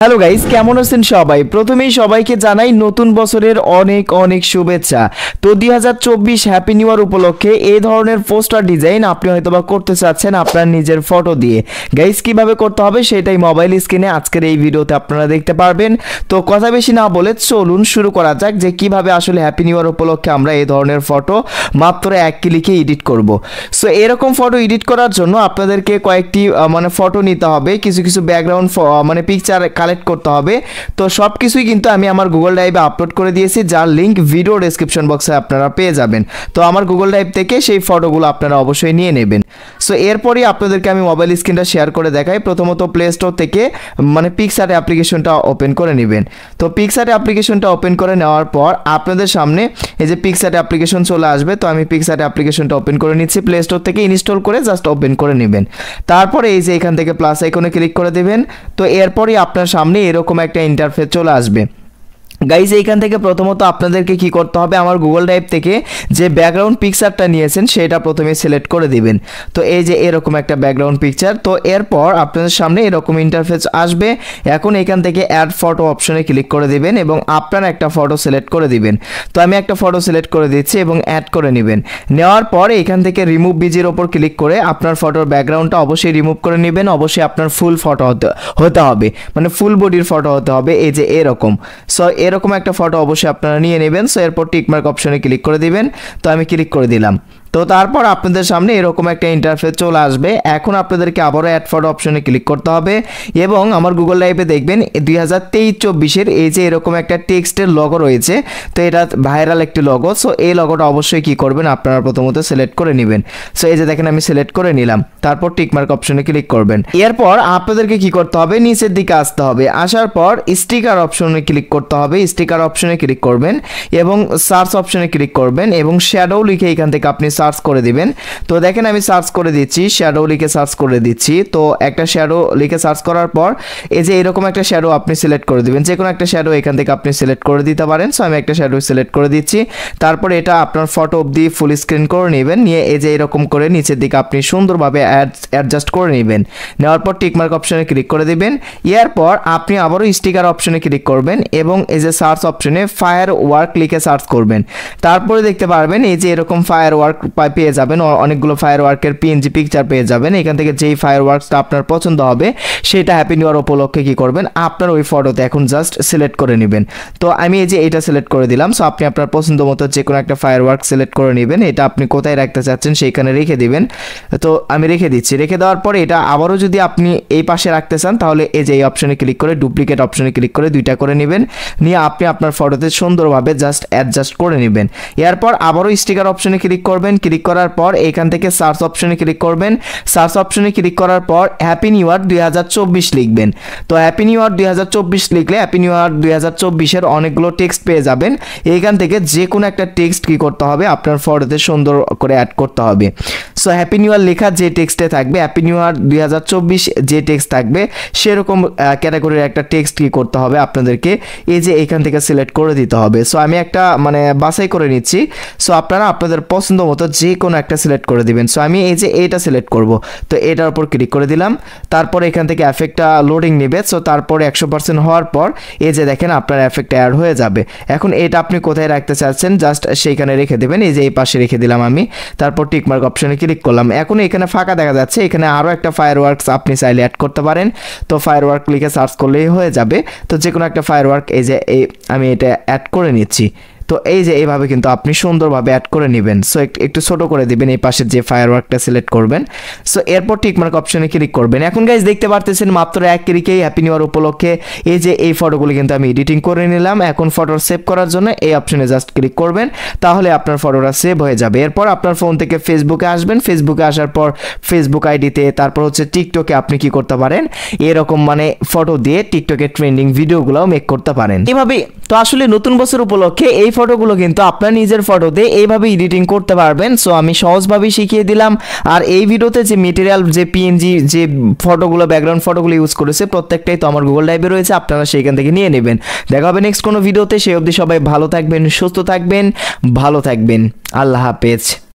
Hello guys, কেমন আছেন সবাই? প্রথমেই সবাইকে জানাই নতুন বছরের অনেক অনেক শুভেচ্ছা। তো 2024 হ্যাপি নিউ ইয়ার উপলক্ষে এই ধরনের পোস্টার ডিজাইন আপনি হয়তোবা করতে চাচ্ছেন আপনার নিজের ফটো দিয়ে। গাইস, কিভাবে করতে হবে সেটাই মোবাইল স্ক্রিনে আজকের এই ভিডিওতে আপনারা দেখতে পারবেন। তো কথা বেশি না বলে চলুন শুরু করা যাক যে কিভাবে আসলে হ্যাপি নিউ ইয়ার উপলক্ষে আমরা এই ধরনের ফটো মাত্র এক ক্লিকে এডিট করব। সো এরকম ফটো এডিট করার জন্য আপনাদেরকে কয়েকটি ফটো নিতে হবে, কিছু কিছু ব্যাকগ্রাউন্ড পিকচার কালেক্ট করতে হবে। তো সব কিছুই কিন্তু আমি আমার গুগল ড্রাইভে আপলোড করে দিয়েছি, যার লিঙ্ক ভিডিও ডেসক্রিপশন বক্সে আপনারা পেয়ে যাবেন। তো আমার গুগল ড্রাইভ থেকে সেই ফটোগুলো আপনারা অবশ্যই নিয়ে নেবেন। সো এরপরই আপনাদেরকে আমি মোবাইল স্ক্রিনটা শেয়ার করে দেখাই। প্রথমত প্লে স্টোর থেকে PicsArt অ্যাপ্লিকেশনটা ওপেন করে নেবেন। তো PicsArt অ্যাপ্লিকেশনটা ওপেন করে নেওয়ার পর আপনাদের সামনে এই যে PicsArt অ্যাপ্লিকেশন চলে আসবে। তো আমি PicsArt অ্যাপ্লিকেশনটা ওপেন করে নিচ্ছি, প্লে স্টোর থেকে ইনস্টল করে জাস্ট ওপেন করে নেবেন। তারপরে এই যে এখান থেকে প্লাস আইকনে ক্লিক করে দেবেন। তো এরপরই আপনার সামনে এরকম একটা ইন্টারফেস চলে আসবে। গাইজ, এইখান থেকে প্রথমত আপনাদেরকে কি করতে হবে, আমার গুগল ড্রাইভ থেকে যে ব্যাকগ্রাউন্ড পিকচারটা নিয়েছেন সেটা প্রথমে সিলেক্ট করে দিবেন। তো এই যে এরকম একটা ব্যাকগ্রাউন্ড পিকচার। তো এরপর আপনাদের সামনে এরকম ইন্টারফেস আসবে। এখন এখান থেকে অ্যাড ফটো অপশনে ক্লিক করে দিবেন এবং আপনার একটা ফটো সিলেক্ট করে দিবেন। তো আমি একটা ফটো সিলেক্ট করে দিচ্ছি এবং অ্যাড করে নেবেন। নেওয়ার পর এখান থেকে রিমুভ বিজির ওপর ক্লিক করে আপনার ফটোর ব্যাকগ্রাউন্ডটা অবশ্যই রিমুভ করে নেবেন। অবশ্যই আপনার ফুল ফটো হতে হবে, মানে ফুল বডির ফটো হতে হবে, এই যে এরকম। সো এরকম একটা ফটো অবশ্যই আপনারা নিয়ে নেবেন। সো এরপর টিকমার্ক অপশনে ক্লিক করে দিবেন। তো আমি ক্লিক করে দিলাম। তো তারপর আপনাদের সামনে এরকম একটা ইন্টারফেস চলে আসবে। এখন আপনাদেরকে আবারও অ্যাড ফটো অপশনে ক্লিক করতে হবে এবং আমার গুগল ড্রাইভে দেখবেন 2023-24 এই যে এরকম একটা টেক্সটের লগো রয়েছে। তো এটা ভাইরাল একটি লগো। সো এই লগোটা অবশ্যই কি করবেন, আপনারা প্রথমত সিলেক্ট করে নেবেন। সো এই যে দেখেন আমি সিলেক্ট করে নিলাম। তারপর টিকমার্ক অপশনে ক্লিক করবেন। এরপর আপনাদেরকে কি করতে হবে, নিচের দিকে আসতে হবে। আসার পর স্টিকার অপশনে ক্লিক করতে হবে। স্টিকার অপশনে ক্লিক করবেন এবং সার্চ অপশনে ক্লিক করবেন এবং শ্যাডো লিখে এখান থেকে আপনি সার্চ করে দিবেন। তো দেখেন আমি সার্চ করে দিচ্ছি, শ্যাডো লিখে সার্চ করে দিচ্ছি। তো একটা শ্যাডো লিখে সার্চ করার পর এই যে এরকম একটা শ্যাডো আপনি সিলেক্ট করে দিবেন। যে কোনো একটা শ্যাডো এখান থেকে আপনি সিলেক্ট করে দিতে পারেন। সো আমি একটা শ্যাডো সিলেক্ট করে দিচ্ছি। তারপর এটা আপনার ফটো অবধি ফুল স্ক্রিন করে নেবেন। নিয়ে এই যে এরকম করে নিচের দিকে আপনি সুন্দরভাবে অ্যাডজাস্ট করে নেবেন। নেওয়ার পর টিকমার্ক অপশনে ক্লিক করে দিবেন। এরপর আপনি আবারও স্টিকার অপশনে ক্লিক করবেন এবং এই যে সার্চ অপশনে ফায়ার ওয়ার্ক লিখে সার্চ করবেন। তারপরে দেখতে পারবেন এই যে এরকম ফায়ার ওয়ার্ক পেয়ে যাবেন, অনেকগুলো ফায়ার ওয়ার্কের পিএনজি পিকচার পেয়ে যাবেন। এখান থেকে যেই ফায়ার ওয়ার্কসটা আপনার পছন্দ হবে সেটা হ্যাপি নিউ ইয়ার উপলক্ষে কি করবেন, আপনার ওই ফটোতে এখন জাস্ট সিলেক্ট করে নেবেন। তো আমি এই যে এটা সিলেক্ট করে দিলাম। সো আপনি আপনার পছন্দ মতো যে কোনো একটা ফায়ার ওয়ার্ক সিলেক্ট করে নেবেন। এটা আপনি কোথায় রাখতে চাচ্ছেন সেইখানে রেখে দিবেন। তো আমি রেখে দিচ্ছি। রেখে দেওয়ার পরে এটা আবারও যদি আপনি এই পাশে রাখতে চান তাহলে এই যে এই অপশনে ক্লিক করে ডুপ্লিকেট অপশনে ক্লিক করে দুইটা করে নেবেন। নিয়ে আপনি আপনার ফটোতে সুন্দরভাবে জাস্ট অ্যাডজাস্ট করে নেবেন। এরপর আবারও স্টিকার অপশনে ক্লিক করবেন। ক্লিক করার পর এখান থেকে সার্চ অপশনে ক্লিক করবেন। সার্চ অপশনে ক্লিক করার পর হ্যাপি নিউ ইয়ার 2024 লিখবেন। তো হ্যাপি নিউ ইয়ার 2024 লিখলে হ্যাপি নিউ ইয়ার 2024-এর অনেকগুলো টেক্সট পেয়ে যাবেন। এইখান থেকে যে কোনো একটা টেক্সট কি করতে হবে, আপনার ফটোতে সুন্দর করে অ্যাড করতে হবে। সো হ্যাপি নিউ ইয়ার লেখা যে টেক্সটে থাকবে, হ্যাপি নিউ ইয়ার 2024 যে টেক্সট থাকবে সেরকম ক্যাটাগরির একটা টেক্সট কি করতে হবে আপনাদেরকে এই যে এখান থেকে সিলেক্ট করে দিতে হবে। সো আমি একটা বাছাই করে নিচ্ছি। সো আপনারা আপনাদের পছন্দ মতো যে কোনো একটা সিলেক্ট করে দিবেন। সো আমি এই যে এটা সিলেক্ট করব। তো এটার উপর ক্লিক করে দিলাম। তারপর এখান থেকে এফেক্টটা লোডিং নেবে। সো তারপরে 100% হওয়ার পর এই যে দেখেন আপনার এফেক্টটা অ্যাড হয়ে যাবে। এখন এটা আপনি কোথায় রাখতে চাচ্ছেন জাস্ট সেইখানে রেখে দেবেন। এই যে এই পাশে রেখে দিলাম আমি। তারপর টিকমার্ক অপশনে ক্লিক করলাম। এখন এখানে ফাঁকা দেখা যাচ্ছে, এখানে আরও একটা ফায়ার ওয়ার্কস আপনি চাইলে অ্যাড করতে পারেন। তো ফায়ার ওয়ার্ক লিখে সার্চ করলেই হয়ে যাবে। তো যে কোনো একটা ফায়ার ওয়ার্ক এই যে আমি এটা অ্যাড করে নিচ্ছি। তো এই যে এইভাবে কিন্তু আপনি সুন্দরভাবে অ্যাড করে নেবেন। সো একটু ছোট করে দিবেন এই পাশের যে ফায়ার ওয়ার্কটা সিলেক্ট করবেন। সো এরপর টিকমার্ক অপশনে ক্লিক করবেন। এখন গাইজ দেখতে পারতেছেন মাত্র এক ক্লিকেই হ্যাপি নিউ ইয়ার উপলক্ষে এই যে এই ফটোগুলো কিন্তু আমি এডিটিং করে নিলাম। এখন ফটো সেভ করার জন্য এই অপশনে জাস্ট ক্লিক করবেন, তাহলে আপনার ফটোটা সেভ হয়ে যাবে। এরপর আপনার ফোন থেকে ফেসবুকে আসবেন। ফেসবুকে আসার পর ফেসবুক আইডিতে তারপর হচ্ছে টিকটকে আপনি কি করতে পারেন, এরকম ফটো দিয়ে টিকটকে ট্রেন্ডিং ভিডিওগুলোও মেক করতে পারেন এভাবে। তো আসলে নতুন বছর উপলক্ষে এই ফটোগুলো কিন্তু আপনার নিজের ফটোতে এইভাবে এডিটিং করতে পারবেন। সো আমি সহজভাবে শিখিয়ে দিলাম। আর এই ভিডিওতে যে মেটেরিয়াল যে পিএনজি যে ফটোগুলো ব্যাকগ্রাউন্ড ফটোগুলো ইউজ করেছে প্রত্যেকটাই তো আমার গুগল ড্রাইভে রয়েছে, আপনারা সেইখান থেকে নিয়ে নেবেন। দেখা হবে নেক্সট কোনো ভিডিওতে। সেই অবধি সবাই ভালো থাকবেন, সুস্থ থাকবেন, ভালো থাকবেন। আল্লাহ হাফেজ।